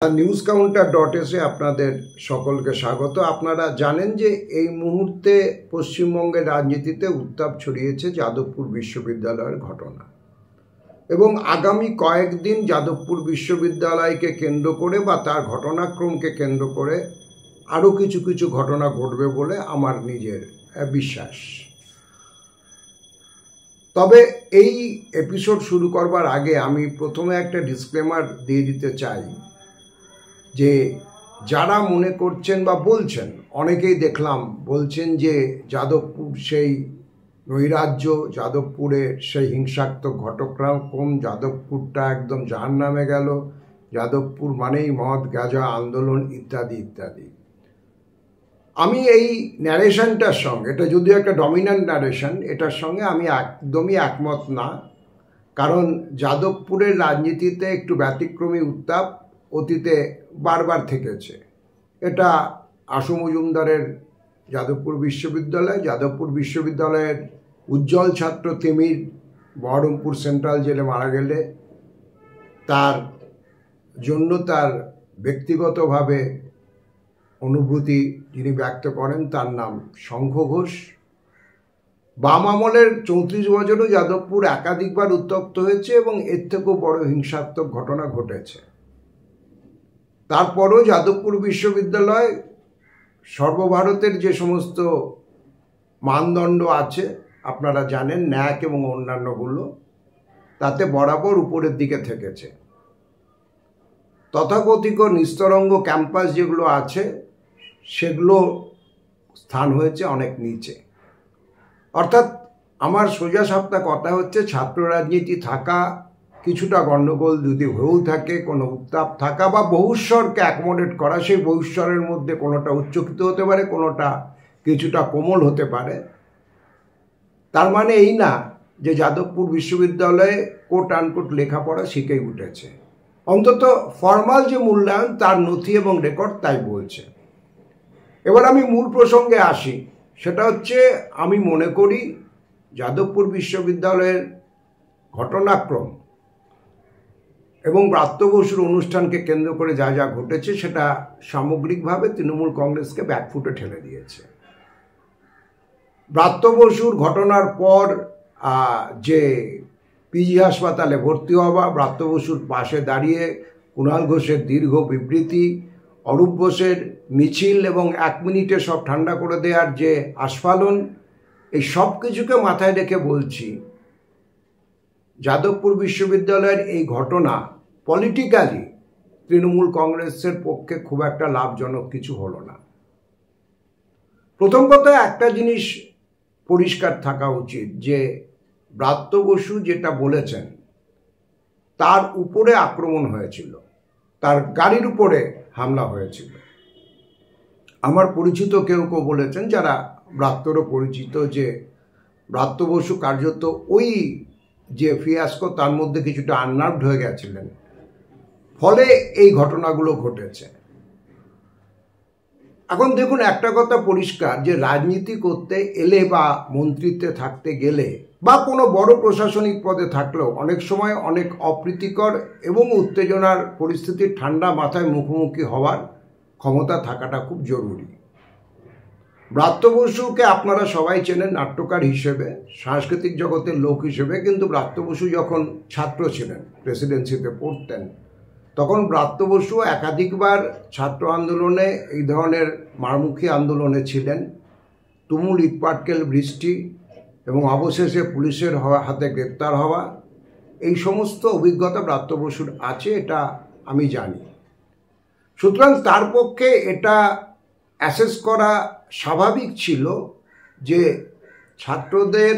newscounter.se আপনাদের সকলকে স্বাগত। আপনারা জানেন যে এই মুহূর্তে পশ্চিমবঙ্গের রাজনীতিতে উত্তাপ ছড়িয়েছে যাদবপুর বিশ্ববিদ্যালয়ের ঘটনা এবং আগামী কয়েকদিন যাদবপুর বিশ্ববিদ্যালয়কে কেন্দ্র করে বা তার ঘটনাক্রমকে কেন্দ্র করে আরও কিছু কিছু ঘটনা ঘটবে বলে আমার নিজের বিশ্বাস। তবে এই এপিসোড শুরু করবার আগে আমি প্রথমে একটা ডিসক্লেমার দিয়ে দিতে চাই যে যারা মনে করছেন বা বলছেন, অনেকেই দেখলাম বলছেন যে যাদবপুর সেই নৈরাজ্য, যাদবপুরের সেই হিংসাত্মক ঘটনাক্রম, যাদবপুরটা একদম জাহান্নামে গেল, যাদবপুর মানেই মদ গাঁজা আন্দোলন ইত্যাদি ইত্যাদি। আমি এই ন্যারেশনটার সঙ্গে, এটা যদিও একটা ডমিন্যান্ট ন্যারেশন, এটার সঙ্গে আমি একদমই একমত না। কারণ যাদবপুরের রাজনীতিতে একটু ব্যতিক্রমী উত্তাপ অতীতে বারবার থেকেছে। এটা আশু মজুমদারের যাদবপুর বিশ্ববিদ্যালয়ের উজ্জ্বল ছাত্র তিমির বহরমপুর সেন্ট্রাল জেলে মারা গেলে তার জন্য তার ব্যক্তিগতভাবে অনুভূতি যিনি ব্যক্ত করেন তার নাম শঙ্খ ঘোষ। বাম আমলের 34 বছরও যাদবপুর একাধিকবার উত্তপ্ত হয়েছে এবং এর থেকেও বড় হিংসাত্মক ঘটনা ঘটেছে। তারপরও যাদবপুর বিশ্ববিদ্যালয় সর্বভারতের যে সমস্ত মানদণ্ড আছে আপনারা জানেন, ন্যাক এবং অন্যান্যগুলো, তাতে বরাবর উপরের দিকে থেকেছে। তথাকথিত নিস্তরঙ্গ ক্যাম্পাস যেগুলো আছে সেগুলো স্থান হয়েছে অনেক নিচে। অর্থাৎ আমার সোজা সাপটা কথা হচ্ছে, ছাত্র রাজনীতি থাকা, কিছুটা গণ্ডগোল যদি হয়েও থাকে, কোনো উত্তাপ থাকা বা বহুস্বরকে অ্যাকোমোডেট করা, সেই বহুস্বরের মধ্যে কোনোটা উচ্চকিত হতে পারে, কোনোটা কিছুটা কোমল হতে পারে। তার মানে এই না যে যাদবপুর বিশ্ববিদ্যালয়ে কোট আনকোট লেখাপড়া শিখেই উঠেছে। অন্তত ফর্মাল যে মূল্যায়ন তার নথি এবং রেকর্ড তাই বলছে। এবার আমি মূল প্রসঙ্গে আসি। সেটা হচ্ছে, আমি মনে করি যাদবপুর বিশ্ববিদ্যালয়ের ঘটনাক্রম এবং ব্রাত্য বসুর অনুষ্ঠানকে কেন্দ্র করে যা যা ঘটেছে সেটা সামগ্রিকভাবে তৃণমূল কংগ্রেসকে ব্যাকফুটে ঠেলে দিয়েছে। ব্রাত্য বসুর ঘটনার পর যে পিজি হাসপাতালে ভর্তি হওয়া, ব্রাত্য বসুর পাশে দাঁড়িয়ে কুণাল ঘোষের দীর্ঘ বিবৃতি, অরূপ ঘোষের মিছিল এবং 1 মিনিটে সব ঠান্ডা করে দেওয়ার যে আস্ফালন, এই সব কিছুকে মাথায় রেখে বলছি যাদবপুর বিশ্ববিদ্যালয়ের এই ঘটনা পলিটিক্যালি তৃণমূল কংগ্রেসের পক্ষে খুব একটা লাভজনক কিছু হলো না। প্রথম কথা, একটা জিনিস পরিষ্কার থাকা উচিত যে ব্রাত্য বসু যেটা বলেছেন তার উপরে আক্রমণ হয়েছিল, তার গাড়ির উপরে হামলা হয়েছিল। আমার পরিচিত কেউ কেউ বলেছেন, যারা ব্রাত্যরও পরিচিত, যে ব্রাত্য বসু কার্যত ওই যে ফিয়াস্কো তার মধ্যে কিছুটা আননার্ভড হয়ে গেছিলেন, ফলে এই ঘটনাগুলো ঘটেছে। এখন দেখুন, একটা কথা পরিষ্কার যে রাজনীতি করতে এলে বা মন্ত্রিত্বে থাকতে গেলে বা কোনো বড় প্রশাসনিক পদে থাকলেও অনেক সময় অনেক অপ্রীতিকর এবং উত্তেজনার পরিস্থিতির ঠান্ডা মাথায় মুখোমুখি হওয়ার ক্ষমতা থাকাটা খুব জরুরি। ব্রাত্য বসুকে আপনারা সবাই চেনেন নাট্যকার হিসেবে, সাংস্কৃতিক জগতের লোক হিসেবে, কিন্তু ব্রাত্য বসু যখন ছাত্র ছিলেন, প্রেসিডেন্সিতে পড়তেন, তখন ব্রাত্য বসু একাধিকবার ছাত্র আন্দোলনে, এই ধরনের মারমুখী আন্দোলনে ছিলেন। তুমুল ইটপাটকেল বৃষ্টি এবং অবশেষে পুলিশের হাতে গ্রেপ্তার হওয়া, এই সমস্ত অভিজ্ঞতা ব্রাত্য বসুর আছে, এটা আমি জানি। সুতরাং তার পক্ষে এটা অ্যাসেস করা স্বাভাবিক ছিল যে ছাত্রদের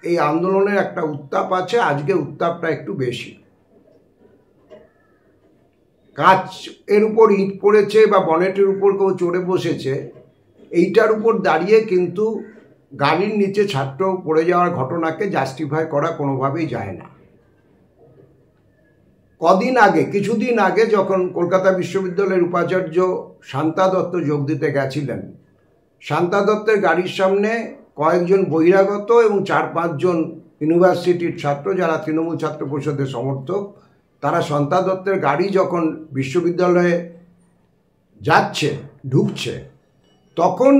এই আন্দোলনের একটা উত্তাপ আছে, আজকে উত্তাপটা একটু বেশি। কাঁচ এর উপর ইট পড়েছে বা বনেটের উপর কেউ চড়ে বসেছে, এইটার উপর দাঁড়িয়ে কিন্তু গাড়ির নিচে ছাত্র পড়ে যাওয়ার ঘটনাকে জাস্টিফাই করা কোনোভাবেই যায় না। কিছুদিন আগে যখন কলকাতা বিশ্ববিদ্যালয়ের উপাচার্য শান্তা দত্ত যোগ দিতে গেছিলেন, শান্তা দত্তের গাড়ির সামনে কয়েকজন বহিরাগত এবং 4-5 জন ইউনিভার্সিটির ছাত্র, যারা তৃণমূল ছাত্র পরিষদের সমর্থক, তারা সন্তা দত্তের গাড়ি যখন বিশ্ববিদ্যালয়ে যাচ্ছে, ঢুকছে, তখন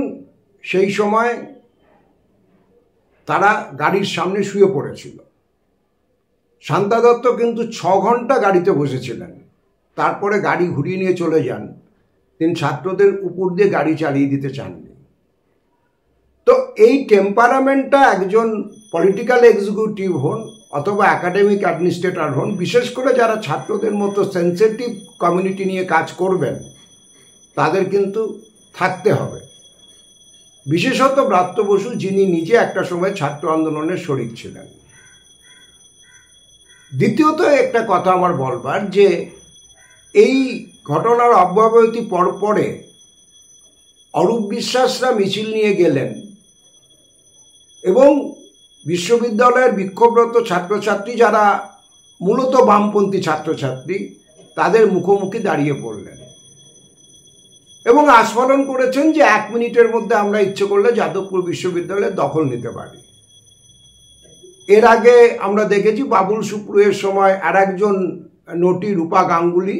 সেই সময় তারা গাড়ির সামনে শুয়ে পড়েছিল। শান্তা দত্ত কিন্তু 6 ঘন্টা গাড়িতে বসেছিলেন, তারপরে গাড়ি ঘুরিয়ে নিয়ে চলে যান। তিনি ছাত্রদের উপর দিয়ে গাড়ি চালিয়ে দিতে চাননি। তো এই টেম্পারামেন্টটা একজন পলিটিক্যাল এক্সিকিউটিভ হন অথবা একাডেমিক অ্যাডমিনিস্ট্রেটর হন, বিশেষ করে যারা ছাত্রদের মতো সেন্সিটিভ কমিউনিটি নিয়ে কাজ করবেন, তাদের কিন্তু থাকতে হবে। বিশেষত ব্রাত্য বসু, যিনি নিজে একটা সময় ছাত্র আন্দোলনের শরিক ছিলেন। দ্বিতীয়ত একটা কথা আমার বলবার, যে এই ঘটনার অব্যবহিত পরে অরূপ বিশ্বাসরা মিছিল নিয়ে গেলেন এবং বিশ্ববিদ্যালয়ের বিক্ষোভরত ছাত্রছাত্রী, যারা মূলত বামপন্থী ছাত্রছাত্রী, তাদের মুখোমুখি দাঁড়িয়ে পড়লেন এবং আস্ফালন করেছেন যে 1 মিনিটের মধ্যে আমরা ইচ্ছে করলে যাদবপুর বিশ্ববিদ্যালয়ের দখল নিতে পারি। এর আগে আমরা দেখেছি বাবুল সুপ্রিয়ের সময় আর একজন নটি রূপা গাঙ্গুলি,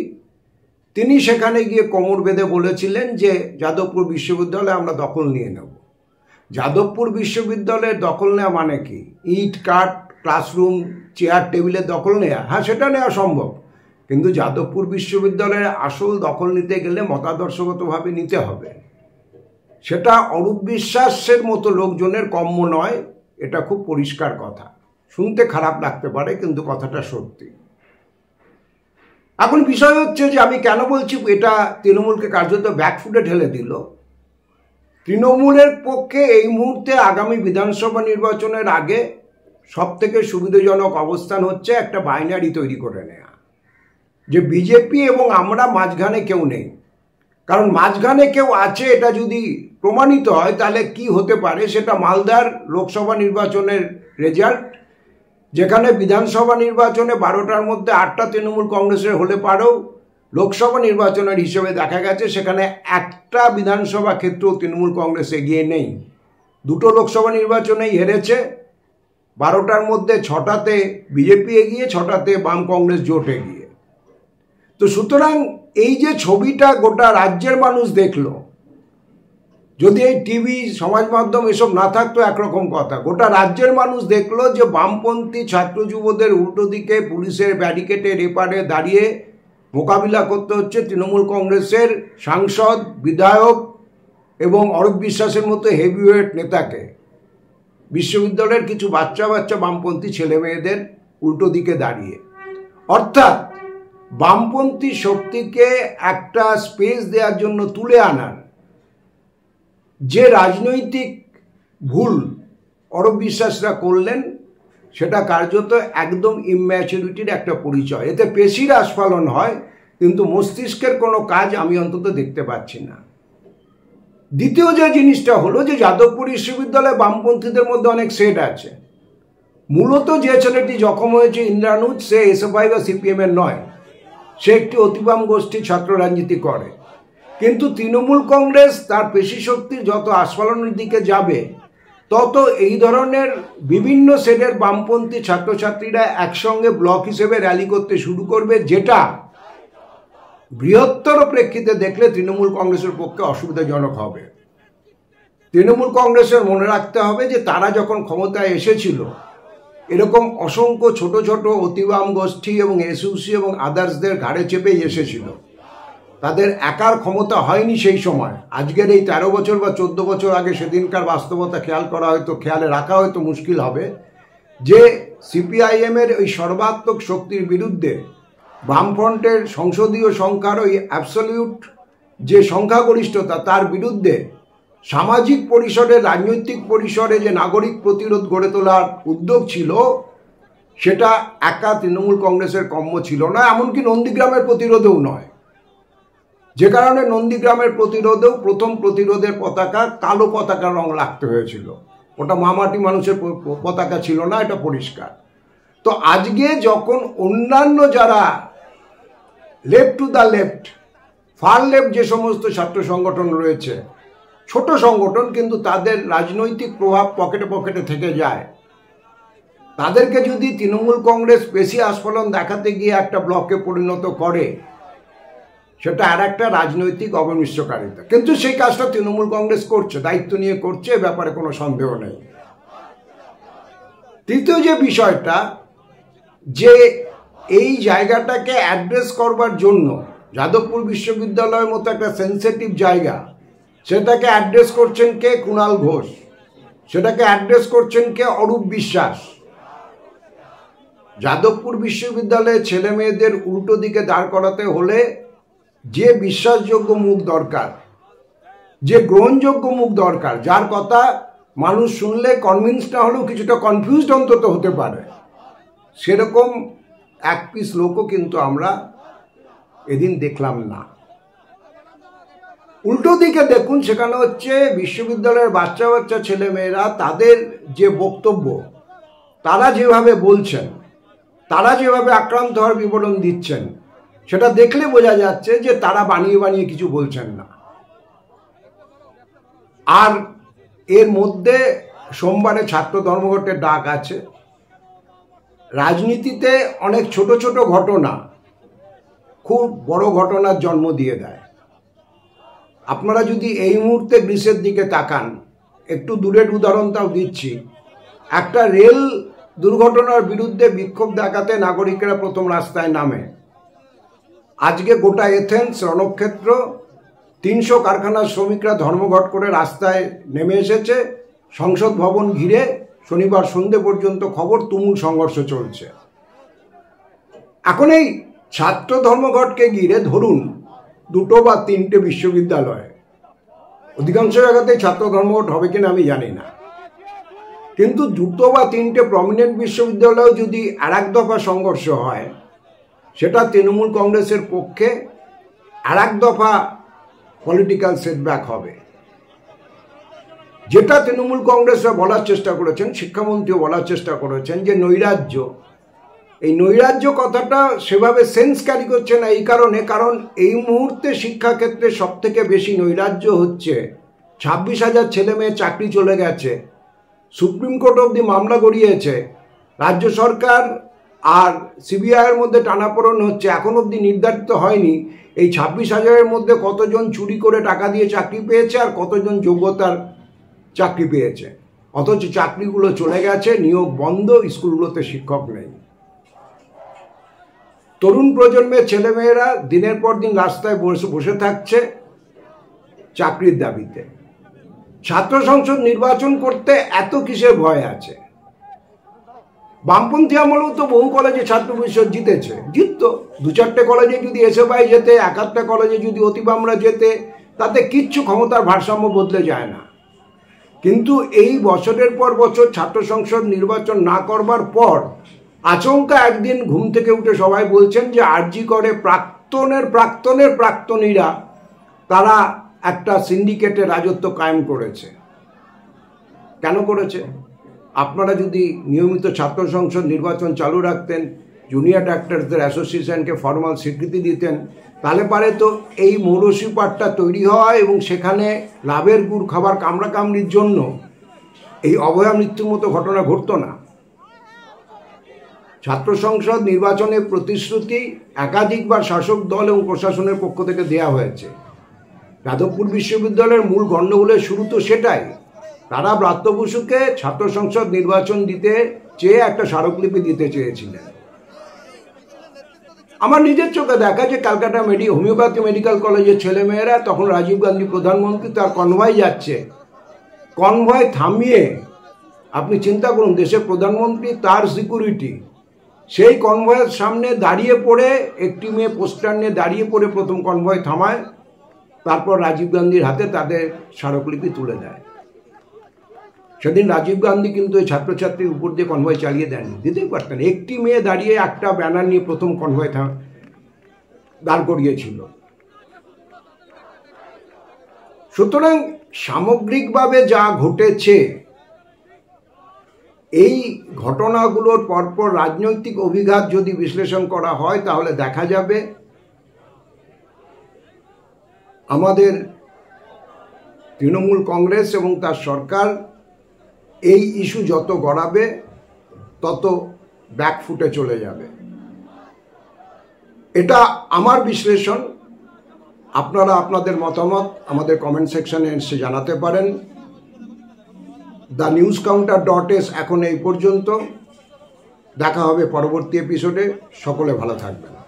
তিনি সেখানে গিয়ে কোমর বেঁধে বলেছিলেন যে যাদবপুর বিশ্ববিদ্যালয়ে আমরা দখল নিয়ে নেব। যাদবপুর বিশ্ববিদ্যালয়ের দখল নেওয়া মানে কি? ইট কাঠ, ক্লাসরুম, চেয়ার টেবিলের দখল নেওয়া? হ্যাঁ, সেটা নেওয়া সম্ভব, কিন্তু যাদবপুর বিশ্ববিদ্যালয়ের আসল দখল নিতে গেলে মতাদর্শগতভাবে নিতে হবে। সেটা অরূপ বিশ্বাসের মতো লোকজনের কম্য নয়, এটা খুব পরিষ্কার কথা। শুনতে খারাপ লাগতে পারে, কিন্তু কথাটা সত্যি। এখন বিষয় হচ্ছে যে আমি কেন বলছি এটা তৃণমূলকে কার্যত ব্যাকফুটে ঠেলে দিল। তৃণমূলের পক্ষে এই মুহূর্তে আগামী বিধানসভা নির্বাচনের আগে সবথেকে সুবিধাজনক অবস্থান হচ্ছে একটা বাইনারি তৈরি করে নেওয়া, যে বিজেপি এবং আমরা মাঝখানে কেউ নেই। কারণ মাঝখানে কেউ আছে এটা যদি প্রমাণিত হয়, তাহলে কি হতে পারে সেটা মালদার লোকসভা নির্বাচনের রেজাল্ট, যেখানে বিধানসভা নির্বাচনে 12টার মধ্যে 8টা তৃণমূল কংগ্রেসের হলে পারেও লোকসভা নির্বাচনের হিসেবে দেখা গেছে সেখানে একটা বিধানসভা ক্ষেত্রেও তৃণমূল কংগ্রেস এগিয়ে নেই। 2টো লোকসভা নির্বাচনেই হেরেছে, 12টার মধ্যে 6টাতে বিজেপি এগিয়ে, 6টাতে বাম কংগ্রেস জোট এগিয়ে। তো সুতরাং এই যে ছবিটা গোটা রাজ্যের মানুষ দেখলো, যদি এই টিভি, সমাজ মাধ্যম এসব না থাকতো একরকম কথা, গোটা রাজ্যের মানুষ দেখলো যে বামপন্থী ছাত্র যুবদের উল্টো দিকে পুলিশের ব্যারিকেডের এপারে দাঁড়িয়ে মোকাবিলা করতে হচ্ছে তৃণমূল কংগ্রেসের সাংসদ, বিধায়ক এবং অরূপ বিশ্বাসের মতো হেভিওয়েট নেতাকে, বিশ্ববিদ্যালয়ের কিছু বাচ্চা বাচ্চা বামপন্থী ছেলে মেয়েদের উল্টো দিকে দাঁড়িয়ে। অর্থাৎ বামপন্থী শক্তিকে একটা স্পেস দেওয়ার জন্য তুলে আনার যে রাজনৈতিক ভুল অরূপ বিশ্বাসরা করলেন, সেটা কার্যত একদম ইম্যাচুরিটির একটা পরিচয়। এতে পেশির আস্ফালন হয়, কিন্তু মস্তিষ্কের কোনো কাজ আমি অন্তত দেখতে পাচ্ছি না। দ্বিতীয় যে জিনিসটা হলো যে যাদবপুর বিশ্ববিদ্যালয়ে বামপন্থীদের মধ্যে অনেক সেট আছে। মূলত যে ছেলেটি জখম হয়েছে ইন্দ্রানুজ, সে এসএফআই বা সিপিএম এর নয়, সে একটি অতিবাম গোষ্ঠী ছাত্র রাজনীতি করে। কিন্তু তৃণমূল কংগ্রেস তার পেশি শক্তির যত আস্ফালনের দিকে যাবে, তত এই ধরনের বিভিন্ন সেটের বামপন্থী ছাত্রছাত্রীরা একসঙ্গে ব্লক হিসেবে র্যালি করতে শুরু করবে, যেটা বৃহত্তর প্রেক্ষিতে দেখলে তৃণমূল কংগ্রেসের পক্ষে অসুবিধাজনক হবে। তৃণমূল কংগ্রেসের মনে রাখতে হবে যে তারা যখন ক্ষমতায় এসেছিল, এরকম অসংখ্য ছোট ছোট অতিবাম গোষ্ঠী এবং এসইউসি এবং আদার্সদের ঘাড়ে চেপেই এসেছিল। তাদের একার ক্ষমতা হয়নি সেই সময়। আজকের এই 13 বছর বা 14 বছর আগে সেদিনকার বাস্তবতা খেয়ালে রাখা হয়তো মুশকিল হবে, যে সিপিআইএমের ওই সর্বাত্মক শক্তির বিরুদ্ধে বামফ্রন্টের সংসদীয় সংখ্যার ওই অ্যাবসলিউট যে সংখ্যাগরিষ্ঠতা, তার বিরুদ্ধে সামাজিক পরিসরে, রাজনৈতিক পরিসরে যে নাগরিক প্রতিরোধ গড়ে তোলার উদ্যোগ ছিল, সেটা একা তৃণমূল কংগ্রেসের কম্য ছিল না, এমনকি নন্দীগ্রামের প্রতিরোধেও নয়। যে কারণে নন্দীগ্রামের প্রতিরোধেও প্রথম প্রতিরোধের পতাকা কালো পতাকা রং লাগতে হয়েছিল, ওটা মামাটি মানুষের পতাকা ছিল না, এটা পরিষ্কার। তো আজকে যখন অন্যান্য যারা left to the left, fur left যে সমস্ত ছাত্র সংগঠন রয়েছে, ছোট সংগঠন কিন্তু তাদের রাজনৈতিক প্রভাব পকেটে পকেটে থেকে যায়, তাদেরকে যদি তৃণমূল কংগ্রেস বেশি আস্ফলন দেখাতে গিয়ে একটা ব্লকে পরিণত করে, সেটা আর একটা রাজনৈতিক অবমিশ্রকারিতা। কিন্তু সেই কাজটা তৃণমূল কংগ্রেস করছে, দায়িত্ব নিয়ে করছে, এ ব্যাপারে কোনো সন্দেহ নেই। তৃতীয় যে বিষয়টা, যে এই জায়গাটাকে অ্যাড্রেস করবার জন্য যাদবপুর বিশ্ববিদ্যালয়ের মতো একটা সেন্সিটিভ জায়গা, সেটাকে অ্যাড্রেস করছেন কে? কুণাল ঘোষ। সেটাকে অ্যাড্রেস করছেন কে? অরূপ বিশ্বাস। যাদবপুর বিশ্ববিদ্যালয়ের ছেলে মেয়েদের উল্টো দিকে দাঁড় করাতে হলে যে বিশ্বাসযোগ্য মুখ দরকার, যে গ্রহণযোগ্য মুখ দরকার, যার কথা মানুষ শুনলে কনভিন্স না হলেও কিছুটা কনফিউজড অন্তত হতে পারে, সেরকম এক পিস লোকও কিন্তু আমরা এদিন দেখলাম না। উল্টো দিকে দেখুন, সেখানে হচ্ছে বিশ্ববিদ্যালয়ের বাচ্চা বাচ্চা ছেলে মেয়েরা তাদের যে বক্তব্য, তারা যেভাবে বলছেন, তারা যেভাবে আক্রান্ত হওয়ার বিবরণ দিচ্ছেন, সেটা দেখলে বোঝা যাচ্ছে যে তারা বানিয়ে বানিয়ে কিছু বলছেন না। আর এর মধ্যে সোমবারে ছাত্র ধর্মঘটের ডাক আছে। রাজনীতিতে অনেক ছোট ছোট ঘটনা খুব বড় ঘটনার জন্ম দিয়ে দেয়। আপনারা যদি এই মুহূর্তে গ্রিসের দিকে তাকান, একটু দূরের উদাহরণটাও দিচ্ছি, একটা রেল দুর্ঘটনার বিরুদ্ধে বিক্ষোভ দেখাতে নাগরিকরা প্রথম রাস্তায় নামে। আজকে গোটা এথেন্স, রণক্ষেত্র, 300 কারখানার শ্রমিকরা ধর্মঘট করে রাস্তায় নেমে এসেছে। সংসদ ভবন ঘিরে শনিবার সন্ধ্যে পর্যন্ত খবর তুমুল সংঘর্ষ চলছে। এখন এই ছাত্র ধর্মঘটকে ঘিরে ধরুন 2 বা 3টে বিশ্ববিদ্যালয়, অধিকাংশ জায়গাতেই ছাত্র ধর্মঘট হবে কিনা আমি জানি না, কিন্তু 2 বা 3টে প্রমিনেন্ট বিশ্ববিদ্যালয়েও যদি আর এক দফা সংঘর্ষ হয়, সেটা তৃণমূল কংগ্রেসের পক্ষে আর এক দফা পলিটিক্যাল সেটব্যাক হবে। যেটা তৃণমূল কংগ্রেসরা বলার চেষ্টা করেছেন, শিক্ষামন্ত্রীও বলার চেষ্টা করেছেন যে নৈরাজ্য, এই নৈরাজ্য কথাটা সেভাবে সেন্স ক্যারি করছে না এই কারণে, কারণ এই মুহূর্তে শিক্ষাক্ষেত্রে সব থেকে বেশি নৈরাজ্য হচ্ছে 26,000 ছেলে মেয়ের চাকরি চলে গেছে, সুপ্রিম কোর্ট অবধি মামলা গড়িয়েছে, রাজ্য সরকার আর সিবিআইয়ের মধ্যে টানাপোড়েন হচ্ছে। এখন অবধি নির্ধারিত হয়নি এই 26,000-এর মধ্যে কতজন চুরি করে টাকা দিয়ে চাকরি পেয়েছে আর কতজন যোগ্যতার চাকরি পেয়েছে। অথচ চাকরিগুলো চলে গেছে, নিয়োগ বন্ধ, স্কুলগুলোতে শিক্ষক নেই। তরুণ প্রজন্মের ছেলেমেয়েরা দিনের পর দিন রাস্তায় বসে থাকছে চাকরির দাবিতে। ছাত্র সংসদ নির্বাচন করতে এত কিসের ভয় আছে? বামপন্থী আমলেও তো বহু কলেজে ছাত্র পরিষদ জিতেছে, জিততো। 2-4টে কলেজে যদি এসএফআই যেতে, 1-8টা কলেজে যদি অতিবামরা যেতে, তাতে কিচ্ছু ক্ষমতার ভারসাম্য বদলে যায় না। কিন্তু এই বছরের পর বছর ছাত্র সংসদ নির্বাচন না করবার পর আচমকা একদিন ঘুম থেকে উঠে সবাই বলছেন যে আরজি করে প্রাক্তনীরা তারা একটা সিন্ডিকেটে রাজত্ব কায়েম করেছে। কেন করেছে? আপনারা যদি নিয়মিত ছাত্র সংসদ নির্বাচন চালু রাখতেন, জুনিয়র ডাক্তারদের অ্যাসোসিয়েশনকে ফর্মাল স্বীকৃতি দিতেন, তাহলে পারে তো এই মৌরসি পাটটা তৈরি হওয়া এবং সেখানে লাভের গুড় খাবার কামড়াকামড়ির জন্য এই অভয়া মৃত্যুর মতো ঘটনা ঘটতো না। ছাত্র সংসদ নির্বাচনের প্রতিশ্রুতি একাধিকবার শাসক দল এবং প্রশাসনের পক্ষ থেকে দেয়া হয়েছে। যাদবপুর বিশ্ববিদ্যালয়ের মূল গণ্ডগোলের শুরু তো সেটাই। তারা ব্রাত্য বসুকে ছাত্র সংসদ নির্বাচন দিতে চেয়ে একটা স্মারকলিপি দিতে চেয়েছিলেন। আমার নিজের চোখে দেখা যে ক্যালকাটা হোমিওপ্যাথি মেডিকেল কলেজের ছেলেমেয়েরা, তখন রাজীব গান্ধী প্রধানমন্ত্রী, তার কনভয় যাচ্ছে, কনভয় থামিয়ে, আপনি চিন্তা করুন, দেশের প্রধানমন্ত্রী, তার সিকিউরিটি, সেই কনভয়ের সামনে দাঁড়িয়ে পড়ে, একটি মেয়ে পোস্টার নিয়ে দাঁড়িয়ে পড়ে প্রথম কনভয় থামায়, তারপর রাজীব গান্ধীর হাতে তাদের স্মারকলিপি তুলে দেয়। সেদিন রাজীব গান্ধী কিন্তু এই ছাত্রছাত্রীর উপর দিয়ে কনভয় চালিয়ে দেননি, দিতেই পারতেন। একটি মেয়ে দাঁড়িয়ে একটা ব্যানার নিয়ে প্রথম কনভয় দাঁড় করিয়েছিল। সুতরাং সামগ্রিকভাবে যা ঘটেছে, এই ঘটনাগুলোর পরপর রাজনৈতিক অভিঘাত যদি বিশ্লেষণ করা হয়, তাহলে দেখা যাবে আমাদের তৃণমূল কংগ্রেস এবং তার সরকার এই ইস্যু যত গড়াবে, তত ব্যাকফুটে চলে যাবে। এটা আমার বিশ্লেষণ। আপনারা আপনাদের মতামত আমাদের কমেন্ট সেকশনে এসে জানাতে পারেন। thenewscounter.s এখন এই পর্যন্ত। দেখা হবে পরবর্তী এপিসোডে। সকলে ভালো থাকবেন।